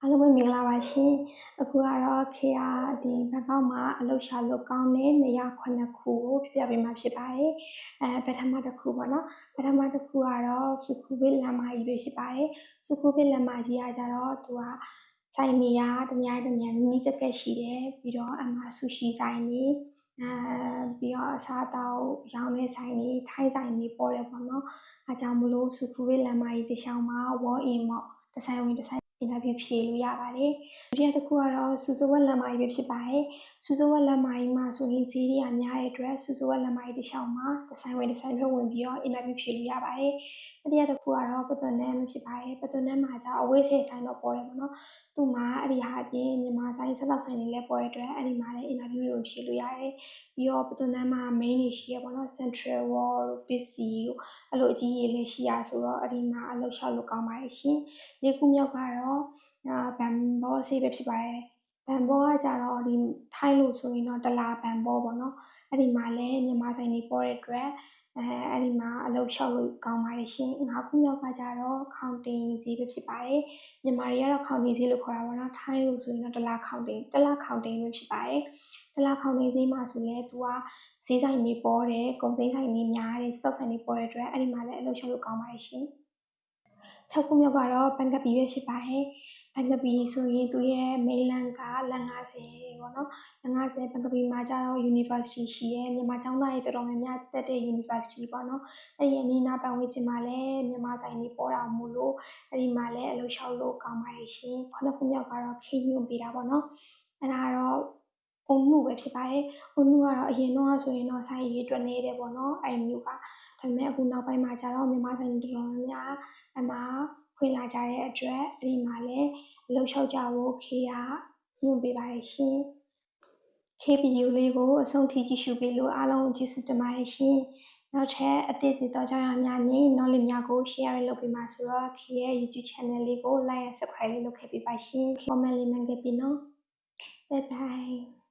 အားလုံးပဲမင်္ဂလာပါရှင်အခုကတော့ခေယာဒီဘက်ကောက်မှာအလုပ်ရှာလို့ကောင်းတဲ့နေရာ9ခုကိုပြပြပေးမှာဖြစ်ပါတယ်ပထမတစ်ခုပေါ့နော်ပထမတစ်ခုကတော့စုခုဘစ်လမ်းမကြီးပဲဖြစ်ပါတယ်စုခုဘစ်လမ်းမကြီးကကြတော့သူကဆိုင်နေရာတနေရာနီးကပ်ရှိတယ်ပြီးတော့အမှဆူရှီဆိုင်နေပြီးတော့အစားအသောက်ရောင်းတဲ့ဆိုင်တွေထိုင်းဆိုင်တွေပေါ်တယ်ပေါ့နော်အဲကြောင့်မလို့စုခုဘစ်လမ်းမကြီးတစ်လျှောက်မှာ walk in ပေါ့တစ်ဆိုင်ဝင်တစ်ဆိုင်အင်တာဗျူးဖြေလို့ရပါတယ်။ဒုတိယတစ်ခုကတော့စူဇဝက်လမ်းမကြီးပဲဖြစ်ပါတယ်။စူဇဝက်လမ်းမကြီးမှာဆိုရင်ဈေးတွေကများတဲ့အတွက်စူဇဝက်လမ်းမကြီးတစ်လျှောက်မှာတစ်ဆိုင်ဝင်တစ်ဆိုင်ထွက်ဝင်ပြီးတော့အင်တာဗျူးဖြေလို့ရပါတယ်။တတိယတစ်ခုကတော့ပသွန်နန်းဖြစ်ပါတယ်။ပသွန်နန်းမှာကျအဝတ်ထည်ဆိုင်တော့ပေါ်တယ်ပေါ့နော်။သူ့မှာအဲ့ဒီဟာအပြင်မြန်မာဆိုင်ဆက်သက်ဆိုင်တွေလည်းပေါ်တဲ့အတွက်အဲ့ဒီမှာလည်းအင်တာဗျူးတွေဖြေလို့ရတယ်။ပြီးတော့ပသွန်နန်းမှာ main တွေရှိရပေါ့နော် Central Wall တို့ Pixi တို့အဲ့လိုအကြီးကြီးလည်းရှိရဆိုတော့အဲ့ဒီမှာအလုပ်လျှောက်လို့ကောင်းပါတယ်ရှင်။လေးခုမြောက်ကတော့ဘန်ဘောဆေးပဲဖြစ်ပါတယ်ဘန်ဘောကကြတော့ဒီထိုင်းလို့ဆိုရင်တော့တလာဘန်ဘောပေါ့နော်အဲ့ဒီမှာလည်းမြန်မာဆိုင်တွေပေါ်တဲ့အတွက်အဲ့ဒီမှာအလုပ်လျှောက်လို့ကောင်းပါတယ်ရှင်၅ခုမြောက်ကကြတော့ခေါင်တင်ဈေးပဲဖြစ်ပါတယ်မြန်မာတွေကတော့ခေါင်တင်ဈေးလို့ခေါ်တာပေါ့နော်ထိုင်းလို့ဆိုရင်တော့တလာခေါင်တင်ပဲဖြစ်ပါတယ်တလာခေါင်တင်ဈေးမှာဆိုလဲသူကဈေးဆိုင်တွေပေါ်တယ်ကုန်စိမ်းဆိုင်တွေများတယ်စတောက်ဆိုင်တွေပေါ်တဲ့အတွက်အဲ့ဒီမှာလည်းအလုပ်လျှောက်လို့ကောင်းပါတယ်ရှင်6ခုမြောက်ကတော့ဘန်ကပီပဲဖြစ်ပါတယ်ဘန်ကပီဆိုရင်သူရဲ့ main လမ်းကလမ်း50ပေါ့နော်လမ်း50ဘန်ကပီမှာကျတော့ university ရှိတယ်မြန်မာကျောင်းသားတွေတော်တော်များများတက်တဲ့ university ပေါ့နော်အဲ့ဒီအနီးနားပတ်ဝန်းကျင်မှာလည်းမြန်မာဆိုင်တွေပေါ်တာမို့လို့အဲ့ဒီမှာလည်းအလုပ်လျှောက်လို့ကောင်းပါတယ်ရှင်9ခုမြောက်ကတော့ခိညွန်ပေးတာပေါ့နော်အဲ့ဒါကတော့အုံမှုပဲဖြစ်ပါတယ်အုံမှုကတော့အရင်တော့ဆိုရင်တော့ဆိုင်ရေးအတွက်နေတယ်ပေါ့နော်အဲ့မျိုးကဒါပေမဲ့အခုနောက်ပိုင်းမှာကျတော့မြန်မာဆိုင်တော်တော်များများအမှဖွင့်လာကြတဲ့အတွက်အဲ့ဒီမှာလည်းအလုပ်လျှောက်ကြဖို့ခေကညွှန်ပေးပါတယ်ရှင်ခေဗီဒီယိုလေးကိုအဆုံးထိကြည့်ရှုပေးလို့အားလုံးကျေးဇူးတင်ပါတယ်ရှင်နောက်ထပ်အသစ်သောကြောင်းရာများနဲ့ knowledge များကို share လုပ်ပေးပါဆိုတော့ခေရဲ့ YouTube channel လေးကို like and subscribe လေးလုပ်ခဲ့ပေးပါရှင် comment လေးမှန်ခဲ့ပြီနော် bye bye